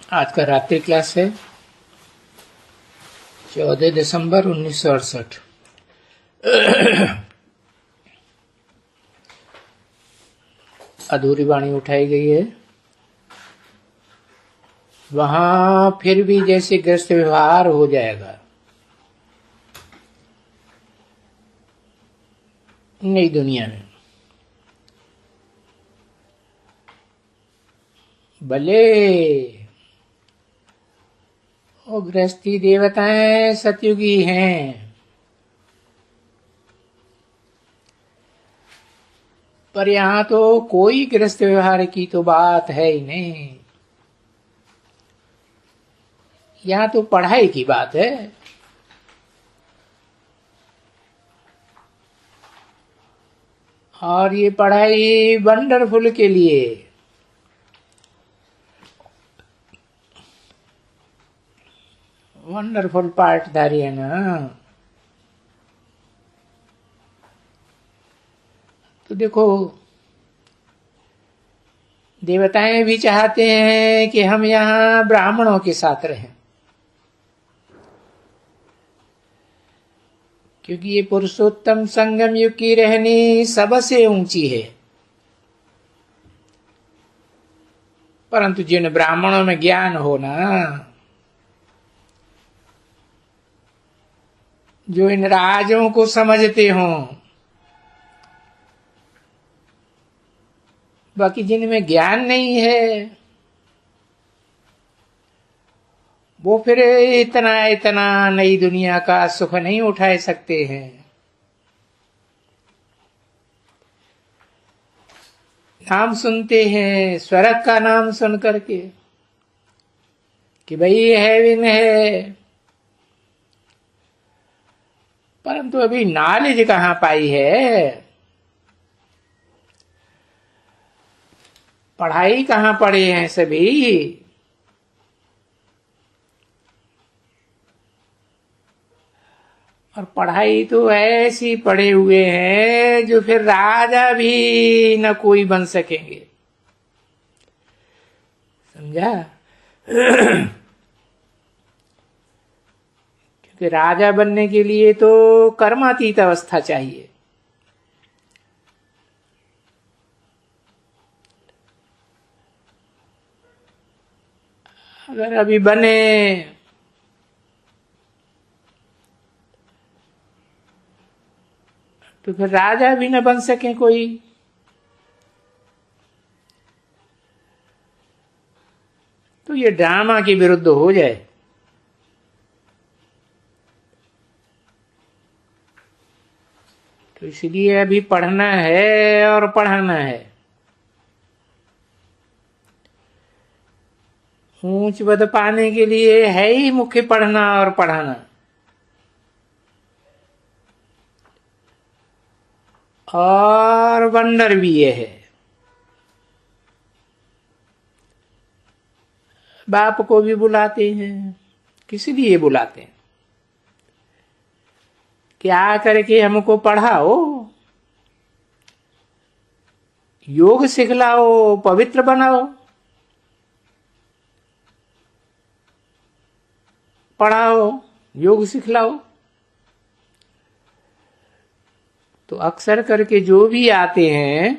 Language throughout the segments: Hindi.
आज का रात्रि क्लास है 14 दिसंबर 1968। अधूरी वाणी उठाई गई है। वहां फिर भी जैसे ग्रस्त व्यवहार हो जाएगा, नई दुनिया में भले वो गृहस्थी देवताएं सतयुगी हैं, पर यहां तो कोई गृहस्थ व्यवहार की तो बात है ही नहीं। यहां तो पढ़ाई की बात है। और ये पढ़ाई वंडरफुल के लिए, वंडरफुल पार्टधारी है ना। तो देखो, देवताएं भी चाहते हैं कि हम यहाँ ब्राह्मणों के साथ रहें, क्योंकि ये पुरुषोत्तम संगम युग की रहनी सबसे ऊंची है। परंतु जिन ब्राह्मणों में ज्ञान हो ना, जो इन राजों को समझते हो, बाकी जिनमें ज्ञान नहीं है वो फिर इतना इतना नई दुनिया का सुख नहीं उठा सकते हैं। नाम सुनते हैं स्वर्ग का नाम सुन करके कि भाई हेवन है, परंतु अभी नॉलेज कहां पाई है, पढ़ाई कहां पढ़े हैं सभी। और पढ़ाई तो ऐसी पढ़े हुए हैं जो फिर राजा भी न कोई बन सकेंगे, समझा। क्योंकि राजा बनने के लिए तो कर्मातीत अवस्था चाहिए। अगर अभी बने तो फिर राजा भी न बन सके कोई। तो ये ड्रामा के विरुद्ध हो जाए। तो इसलिए अभी पढ़ना है और पढ़ाना है। ऊंच पद पाने के लिए है ही मुख्य पढ़ना और पढ़ाना। और वंडर भी ये है, बाप को भी बुलाते हैं। किस लिए बुलाते हैं? क्या करके हमको पढ़ाओ, योग सिखलाओ, पवित्र बनाओ, पढ़ाओ, योग सिखलाओ। तो अक्सर करके जो भी आते हैं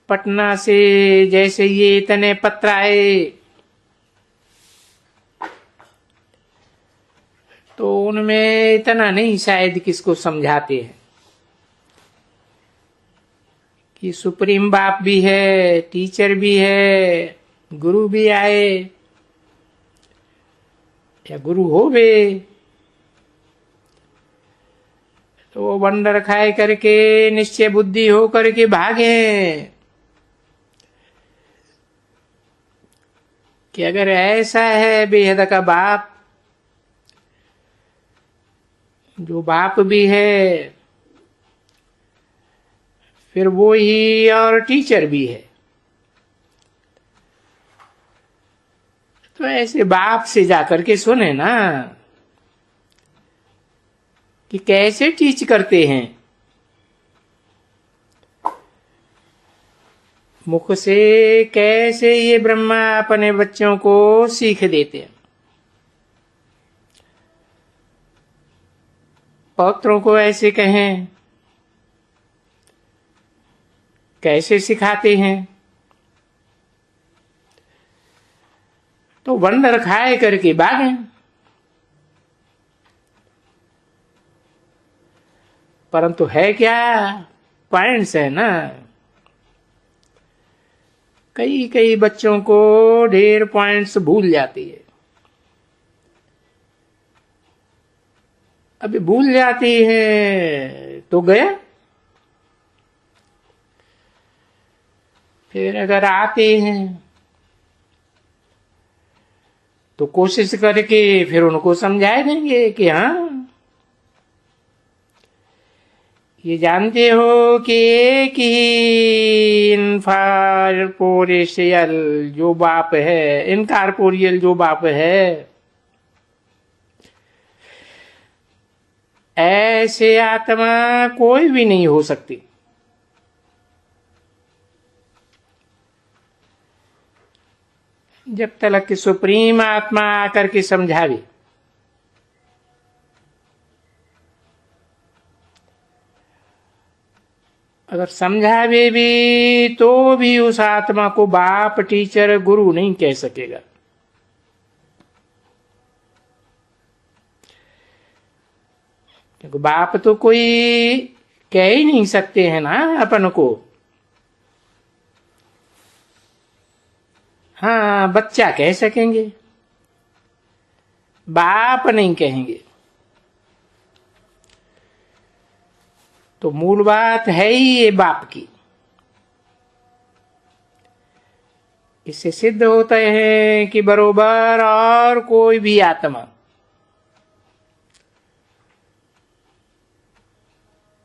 पटना से, जैसे ये इतने पत्र आए, तो उनमें इतना नहीं शायद किसको समझाते हैं कि सुप्रीम बाप भी है, टीचर भी है, गुरु भी आए या गुरु हो वे, तो वो वंडर खाए करके निश्चय बुद्धि हो करके भागे कि अगर ऐसा है बेहद का बाप, जो बाप भी है फिर वो ही और टीचर भी है, तो ऐसे बाप से जाकर के सुने ना कि कैसे टीच करते हैं। मुख से कैसे ये ब्रह्मा अपने बच्चों को सीख देते हैं। पौत्रों को ऐसे कहें, कैसे सिखाते हैं? तो वंडर खाए करके भागे। परंतु है क्या, पॉइंट्स है ना। कई कई बच्चों को ढेर पॉइंट्स भूल जाती है। अभी भूल जाती है तो गया। फिर अगर आते हैं तो कोशिश करके फिर उनको समझा देंगे कि हाँ, ये जानते हो कि एक ही इनकॉर्पोरेशियल जो बाप है, इनकॉर्पोरियल जो बाप है, ऐसे आत्मा कोई भी नहीं हो सकती। जब तक कि सुप्रीम आत्मा आकर के समझावे। अगर समझावे भी तो भी उस आत्मा को बाप, टीचर, गुरु नहीं कह सकेगा। क्योंकि बाप तो कोई कह ही नहीं सकते हैं ना अपन को। हाँ, बच्चा कह सकेंगे, बाप नहीं कहेंगे। तो मूल बात है ही ये बाप की। इससे सिद्ध होता है कि बरोबर और कोई भी आत्मा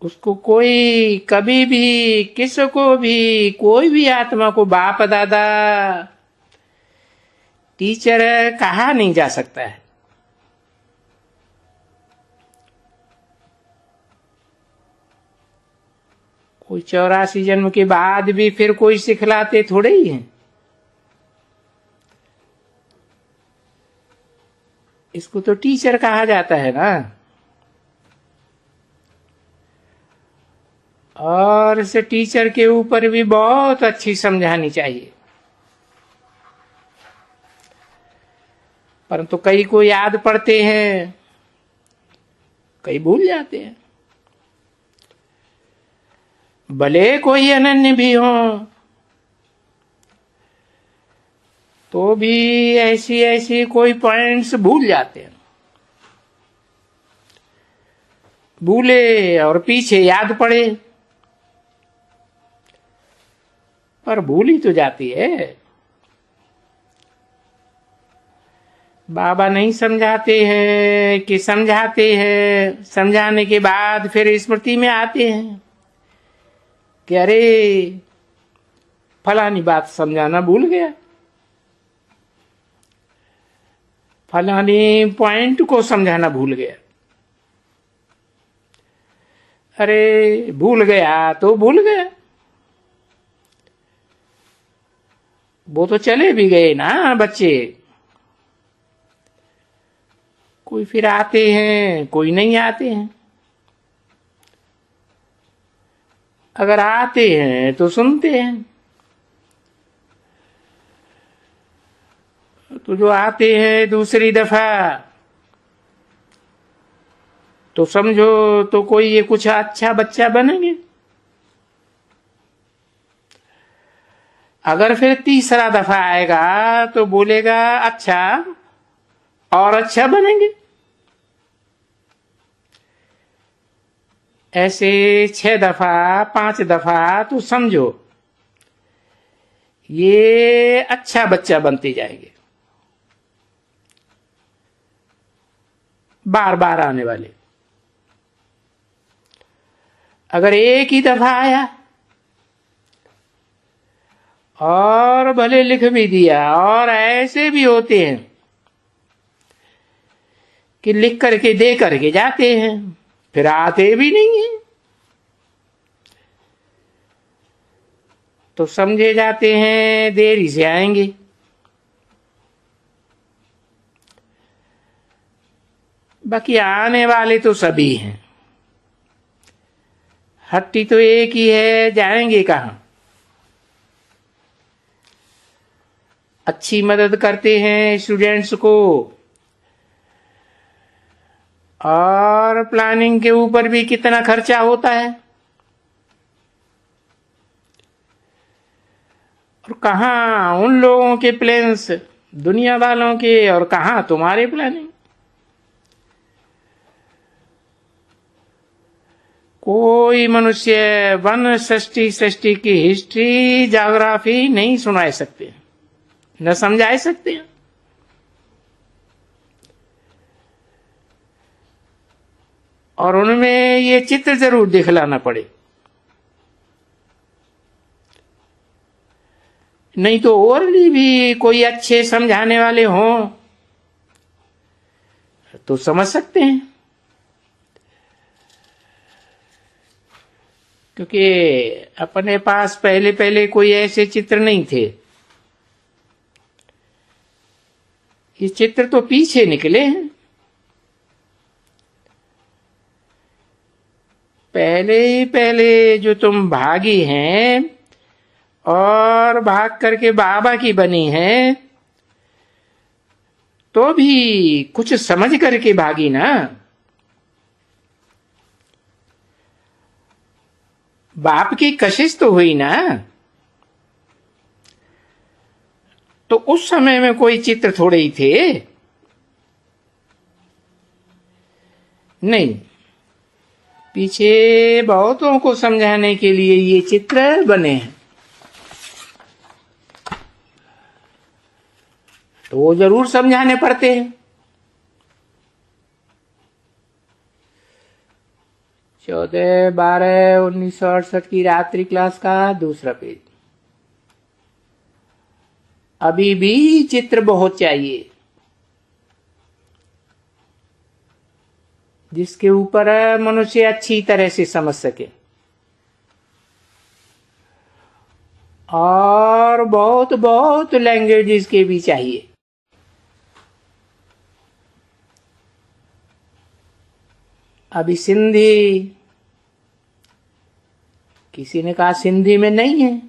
उसको कोई कभी भी, किसको भी, कोई भी आत्मा को बाप, दादा, टीचर कहा नहीं जा सकता है। कोई 84 जन्म के बाद भी फिर कोई सिखलाते थोड़े ही हैं। इसको तो टीचर कहा जाता है ना। और इसे टीचर के ऊपर भी बहुत अच्छी समझानी चाहिए। परंतु कई को याद पड़ते हैं, कई भूल जाते हैं। भले कोई अनन्य भी हो तो भी ऐसी ऐसी कोई पॉइंट्स भूल जाते हैं। भूले और पीछे याद पड़े, पर भूल ही तो जाती है। बाबा नहीं समझाते हैं कि समझाते हैं, समझाने के बाद फिर स्मृति में आते हैं कि अरे फलानी बात समझाना भूल गया, फलानी पॉइंट को समझाना भूल गया। अरे भूल गया तो भूल गया, वो तो चले भी गए ना बच्चे। कोई फिर आते हैं, कोई नहीं आते हैं। अगर आते हैं तो सुनते हैं, तो जो आते हैं दूसरी दफा तो समझो तो कोई ये कुछ अच्छा बच्चा बनेंगे। अगर फिर तीसरा दफा आएगा तो बोलेगा अच्छा और अच्छा बनेंगे। ऐसे 6 दफा, 5 दफा तो समझो ये अच्छा बच्चा बनते जाएंगे, बार बार आने वाले। अगर एक ही दफा आया और भले लिख भी दिया, और ऐसे भी होते हैं कि लिख करके दे करके जाते हैं, फिर आते भी नहीं है। तो समझे जाते हैं देरी से आएंगे। बाकी आने वाले तो सभी हैं। हट्टी तो एक ही है, जाएंगे कहां। अच्छी मदद करते हैं स्टूडेंट्स को, और प्लानिंग के ऊपर भी कितना खर्चा होता है। और कहां उन लोगों के प्लान्स, दुनिया वालों के, और कहां तुम्हारे प्लानिंग। कोई मनुष्य वन सृष्टि की हिस्ट्री ज्योग्राफी नहीं सुना सकते, न समझा सकते। और उनमें ये चित्र जरूर दिखलाना पड़े, नहीं तो ओरली भी कोई अच्छे समझाने वाले हों तो समझ सकते हैं। क्योंकि अपने पास पहले पहले कोई ऐसे चित्र नहीं थे, ये चित्र तो पीछे निकले हैं। पहले ही पहले जो तुम भागी हैं और भाग करके बाबा की बनी है, तो भी कुछ समझ करके भागी ना। बाप की कशिश तो हुई ना। तो उस समय में कोई चित्र थोड़े ही थे, नहीं। पीछे बहुतों को समझाने के लिए ये चित्र बने हैं, तो वो जरूर समझाने पड़ते हैं। 14/12/1968 की रात्रि क्लास का दूसरा पेज। अभी भी चित्र बहुत चाहिए, जिसके ऊपर मनुष्य अच्छी तरह से समझ सके, और बहुत बहुत लैंग्वेजेस के भी चाहिए। अभी सिंधी, किसी ने कहा सिंधी में नहीं है,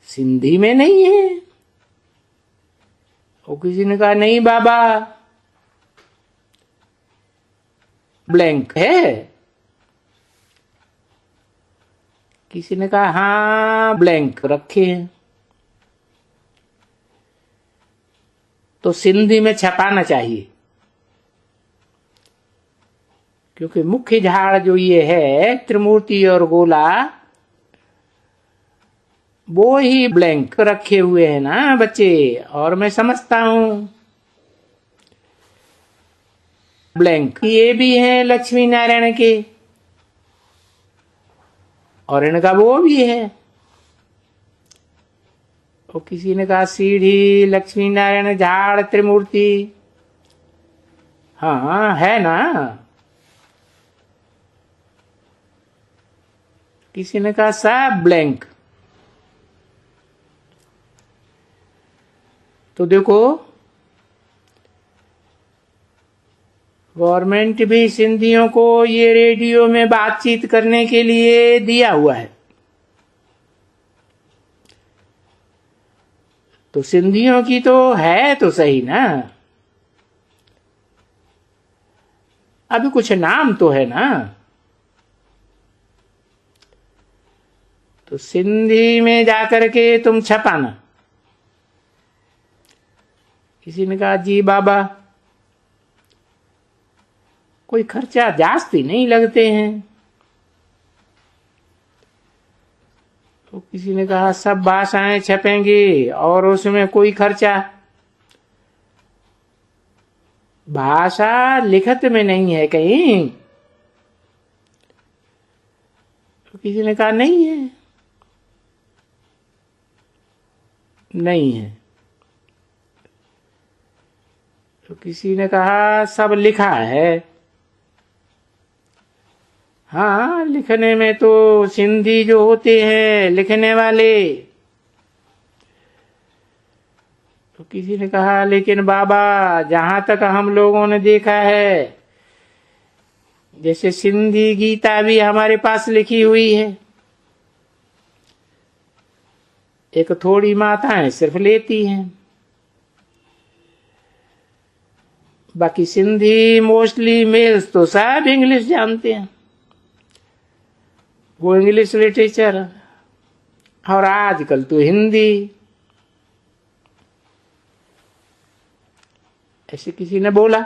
सिंधी में नहीं है। और किसी ने कहा नहीं बाबा, ब्लैंक है। किसी ने कहा हाँ ब्लैंक रखे हैं। तो सिंधी में छपाना चाहिए, क्योंकि मुख्य झाड़ जो ये है त्रिमूर्ति और गोला, वो ही ब्लैंक रखे हुए हैं ना बच्चे। और मैं समझता हूं ब्लैंक ये भी है लक्ष्मी नारायण के, और इनका वो भी है। और किसी ने कहा सीढ़ी, लक्ष्मी नारायण, झाड़, त्रिमूर्ति, हाँ है ना। किसी ने कहा सब ब्लैंक। तो देखो, गवर्नमेंट भी सिंधियों को ये रेडियो में बातचीत करने के लिए दिया हुआ है, तो सिंधियों की तो है तो सही ना। अभी कुछ नाम तो है ना। तो सिंधी में जाकर के तुम छपाना। किसी ने कहा जी बाबा, कोई खर्चा जास्ती नहीं लगते हैं। तो किसी ने कहा सब भाषाएं छपेंगी और उसमें कोई खर्चा, भाषा लिखत में नहीं है कहीं। तो किसी ने कहा नहीं है, नहीं है। तो किसी ने कहा सब लिखा है। हाँ, लिखने में तो सिंधी जो होते हैं लिखने वाले, तो किसी ने कहा लेकिन बाबा जहां तक हम लोगों ने देखा है, जैसे सिंधी गीता भी हमारे पास लिखी हुई है, एक थोड़ी माताएं सिर्फ लेती हैं, बाकी सिंधी मोस्टली मेल्स तो सब इंग्लिश जानते हैं, वो इंग्लिश लिटरेचर, और आजकल तो हिंदी। ऐसे किसी ने बोला,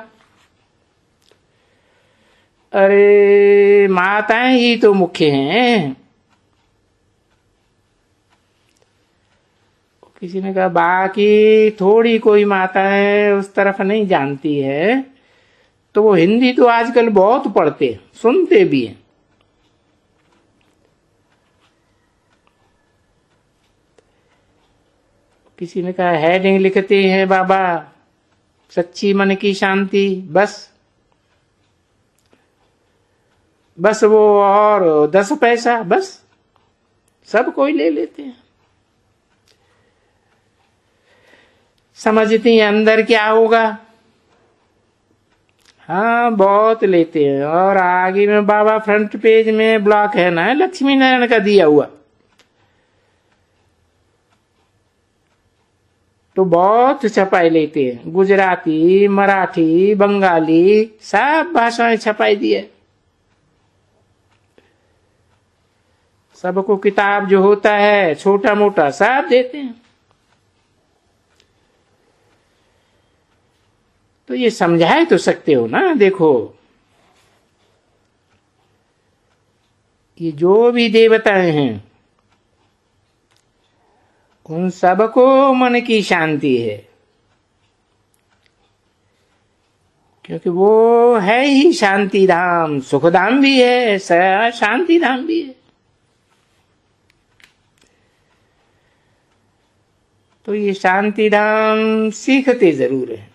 अरे माताएं ही तो मुख्य हैं। किसी ने कहा बाकी थोड़ी कोई माताएं उस तरफ नहीं जानती है, तो वो हिंदी तो आजकल बहुत पढ़ते सुनते भी हैं। किसी ने कहा हेडिंग लिखते हैं बाबा सच्ची मन की शांति, बस वो और 10 पैसा, बस सब कोई ले लेते हैं, समझती हैं अंदर क्या होगा। हाँ बहुत लेते हैं, और आगे में बाबा फ्रंट पेज में ब्लॉक है ना लक्ष्मी नारायण का दिया हुआ, तो बहुत छपाई लेते हैं, गुजराती मराठी बंगाली सब भाषाएं छपाई दी है। सबको किताब जो होता है छोटा मोटा सब देते हैं। तो ये समझाए तो सकते हो ना, देखो ये जो भी देवताएं हैं उन सबको मन की शांति है, क्योंकि वो है ही शांति धाम, सुख धाम भी है शांति धाम भी है। तो ये शांति धाम सीखते जरूर है,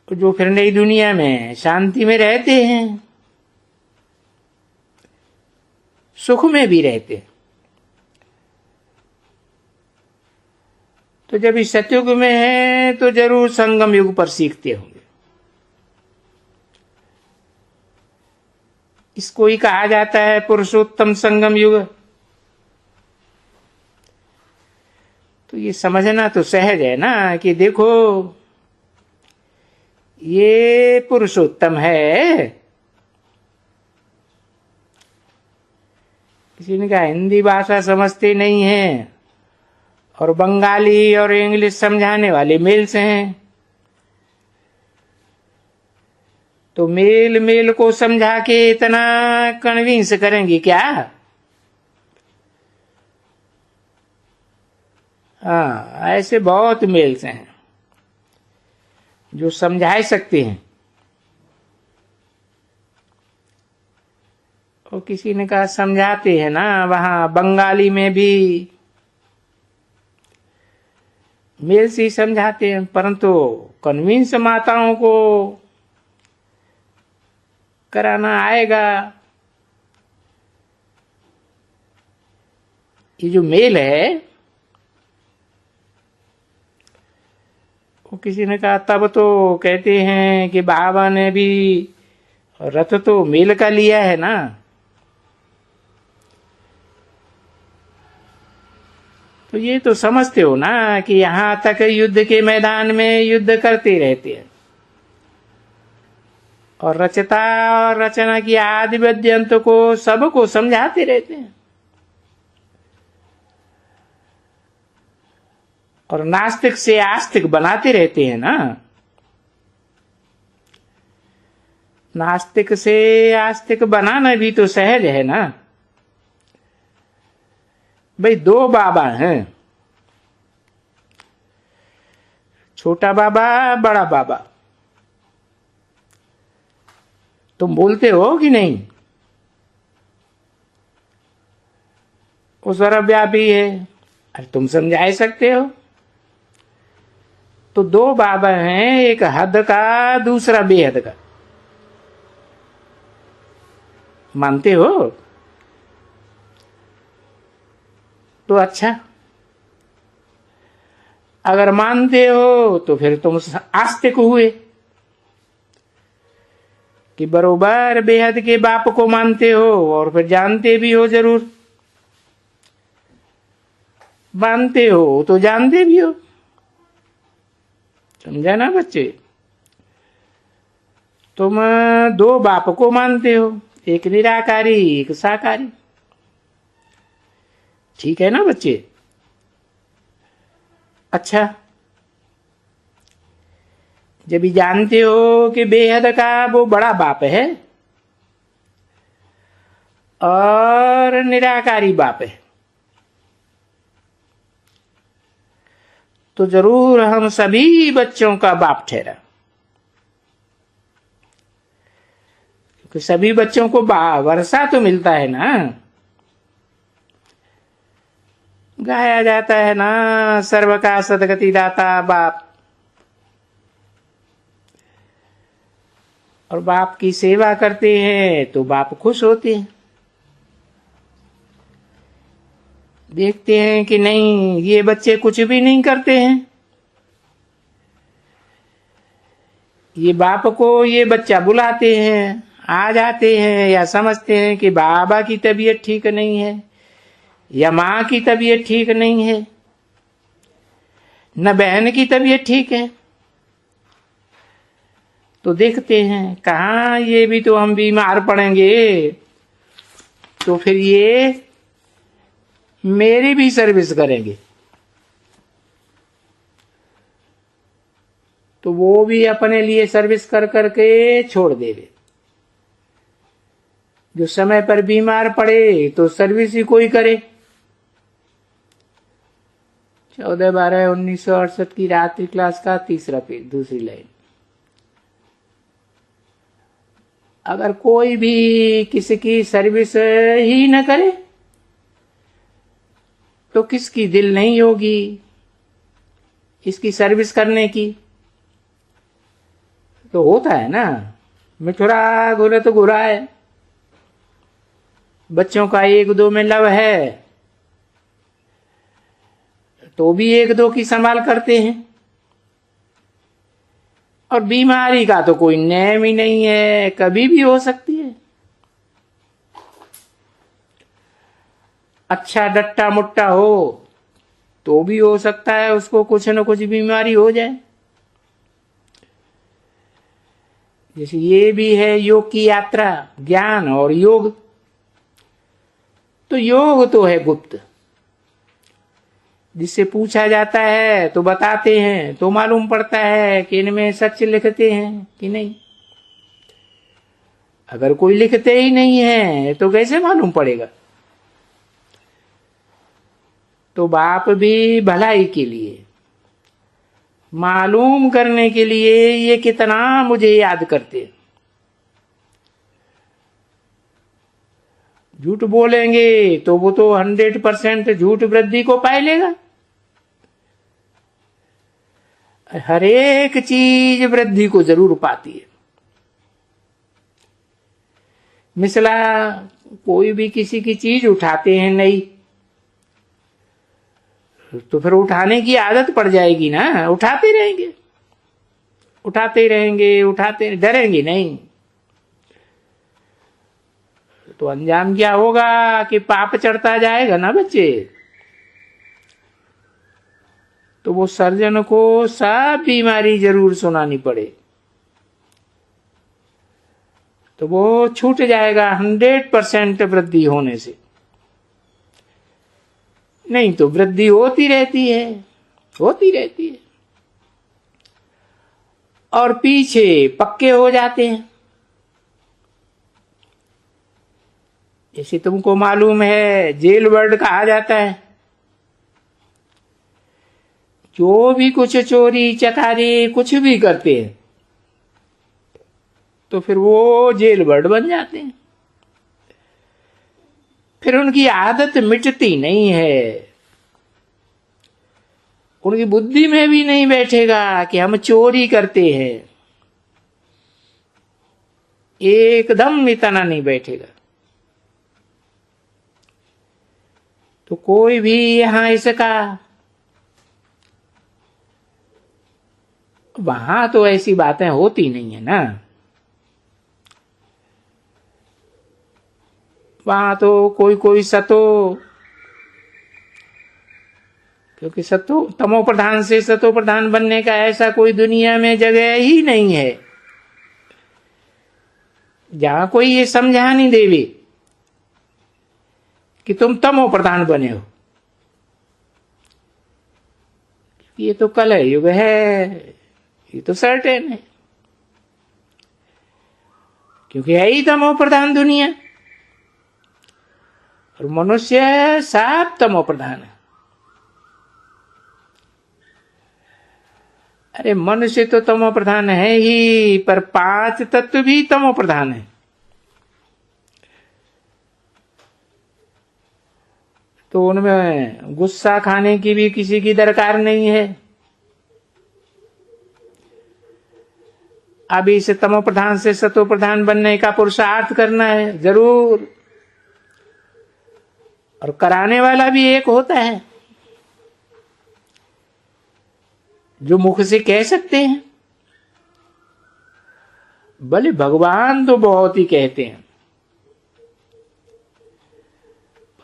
जो फिर नई दुनिया में शांति में रहते हैं, सुख में भी रहते हैं। तो जब इस सतयुग में है तो जरूर संगम युग पर सीखते होंगे। इसको ही कहा जाता है पुरुषोत्तम संगम युग। तो ये समझना तो सहज है ना कि देखो ये पुरुषोत्तम है। किसी ने कहा हिंदी भाषा समझते नहीं है और बंगाली और इंग्लिश समझाने वाले मेल्स हैं, तो मेल को समझा के इतना कन्विंस करेंगे क्या? हाँ, ऐसे बहुत मेल्स हैं जो समझा सकते हैं। और किसी ने कहा समझाते हैं ना, वहां बंगाली में भी मेल से ही समझाते हैं, परंतु कन्विंस माताओं को कराना आएगा। ये जो मेल है, वो किसी ने कहा तब तो कहते हैं कि बाबा ने भी रथ तो मेल का लिया है ना। तो ये तो समझते हो ना कि यहां तक युद्ध के मैदान में युद्ध करते रहते हैं, और रचता और रचना की आदि विद्यंत को सबको समझाते रहते हैं। और नास्तिक से आस्तिक बनाते रहते हैं ना। नास्तिक से आस्तिक बनाना भी तो सहज है ना। भाई 2 बाबा हैं, छोटा बाबा बड़ा बाबा, तुम बोलते हो कि नहीं? वो सर्वव्यापी है, अरे तुम समझा सकते हो। तो 2 बाबा हैं, एक हद का दूसरा बेहद का। मानते हो तो अच्छा, अगर मानते हो तो फिर तुम आस्तिक हुए कि बरोबर बेहद के बाप को मानते हो और फिर जानते भी हो, जरूर मानते हो तो जानते भी हो। समझा ना बच्चे? तुम दो बाप को मानते हो, एक निराकारी एक साकारी। ठीक है ना बच्चे? अच्छा, जब भी जानते हो कि बेहद का वो बड़ा बाप है और निराकारी बाप है, तो जरूर हम सभी बच्चों का बाप ठहरा, क्योंकि सभी बच्चों को वर्षा तो मिलता है ना। गाया जाता है ना, सर्व का सदगति दाता बाप। और बाप की सेवा करते हैं तो बाप खुश होते हैं, देखते हैं कि नहीं ये बच्चे कुछ भी नहीं करते हैं, ये बाप को ये बच्चा बुलाते हैं, आ जाते हैं, या समझते हैं कि बाबा की तबीयत ठीक नहीं है या माँ की तबीयत ठीक नहीं है, न बहन की तबीयत ठीक है, तो देखते हैं कहाँ ये भी तो हम बीमार पड़ेंगे, तो फिर ये मेरी भी सर्विस करेंगे, तो वो भी अपने लिए सर्विस कर करके छोड़ देवे। जो समय पर बीमार पड़े तो सर्विस ही कोई करे। 14/12/1968 की रात्रि क्लास का तीसरा पेज, दूसरी लाइन। अगर कोई भी किसी की सर्विस ही न करे तो किसकी दिल नहीं होगी इसकी सर्विस करने की? तो होता है ना, मिठुरा घुरे तो घुरा है। बच्चों का एक दो में लव है तो भी एक दो की संभाल करते हैं, और बीमारी का तो कोई नेम ही नहीं है, कभी भी हो सकती है। अच्छा डट्टा मुट्टा हो तो भी हो सकता है उसको कुछ न कुछ बीमारी हो जाए। जैसे ये भी है योग की यात्रा, ज्ञान और योग। तो योग तो है गुप्त, जिससे पूछा जाता है तो बताते हैं, तो मालूम पड़ता है कि इनमें सच लिखते हैं कि नहीं। अगर कोई लिखते ही नहीं है तो कैसे मालूम पड़ेगा? तो बाप भी भलाई के लिए, मालूम करने के लिए ये कितना मुझे याद करते। झूठ बोलेंगे तो वो तो 100% झूठ वृद्धि को पाए लेगा। हर एक चीज वृद्धि को जरूर पाती है। मिसला कोई भी किसी की चीज उठाते हैं नहीं, तो फिर उठाने की आदत पड़ जाएगी ना, उठाते रहेंगे उठाते रहेंगे, उठाते डरेंगे नहीं, तो अंजाम क्या होगा कि पाप चढ़ता जाएगा ना बच्चे। तो वो सर्जन को सब बीमारी जरूर सुनानी पड़े तो वो छूट जाएगा 100% वृद्धि होने से। नहीं तो वृद्धि होती रहती है, होती रहती है, और पीछे पक्के हो जाते हैं। जैसे तुमको मालूम है जेल वर्ड कहा जाता है, जो भी कुछ चोरी चकारी कुछ भी करते हैं तो फिर वो जेल बर्ड बन जाते हैं। फिर उनकी आदत मिटती नहीं है, उनकी बुद्धि में भी नहीं बैठेगा कि हम चोरी करते हैं, एकदम इतना नहीं बैठेगा। तो कोई भी यहां इसका, वहां तो ऐसी बातें होती नहीं है ना। वहां तो कोई कोई सतो, क्योंकि सतो तमो प्रधान से सतो प्रधान बनने का ऐसा कोई दुनिया में जगह ही नहीं है जहां कोई ये समझा नहीं देवे कि तुम तमो प्रधान बने हो। ये तो कलह युग है, ये तो सर्टेन है, क्योंकि है ही तमो प्रधान दुनिया, और मनुष्य सब तमो प्रधान है। अरे मनुष्य तो तमो प्रधान है ही, पर 5 तत्व भी तमो प्रधान है। तो उनमें गुस्सा खाने की भी किसी की दरकार नहीं है। अभी इसे तमो प्रधान से सतो प्रधान बनने का पुरुषार्थ करना है जरूर, और कराने वाला भी एक होता है जो मुख से कह सकते हैं। भले भगवान तो बहुत ही कहते हैं,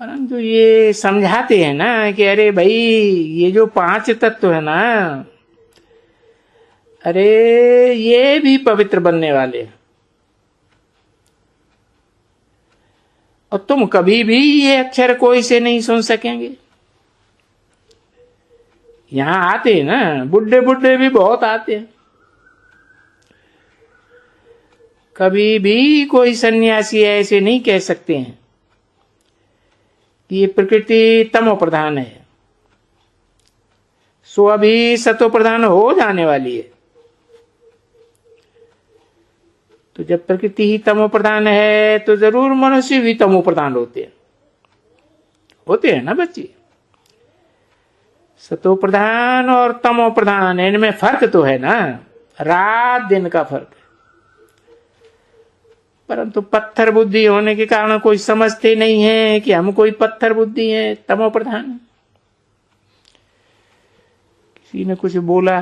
परंतु ये समझाते हैं ना कि अरे भाई ये जो 5 तत्व है ना, अरे ये भी पवित्र बनने वाले हैं, और तुम कभी भी ये अक्षर कोई से नहीं सुन सकेंगे। यहां आते हैं ना, बुढ़े बुढ़े भी बहुत आते हैं, कभी भी कोई सन्यासी ऐसे नहीं कह सकते हैं कि ये प्रकृति तमो प्रधान है, सो अभी सतो प्रधान हो जाने वाली है। तो जब प्रकृति ही तमो प्रधान है तो जरूर मनुष्य भी तमो प्रधान होते हैं ना बच्चे। सतो प्रधान और तमो प्रधान, इनमें फर्क तो है ना, रात दिन का फर्क है। परंतु पत्थर बुद्धि होने के कारण कोई समझते नहीं है कि हम कोई पत्थर बुद्धि है, तमो प्रधान। किसी ने कुछ बोला,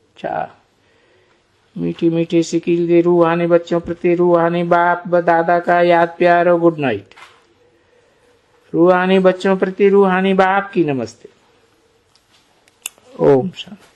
अच्छा मीठी मीठी सिकील दे रूहानी बच्चों प्रति, रूहानी बाप दादा का याद प्यार और गुड नाइट। रूहानी बच्चों प्रति रूहानी बाप की नमस्ते। ओम शांति।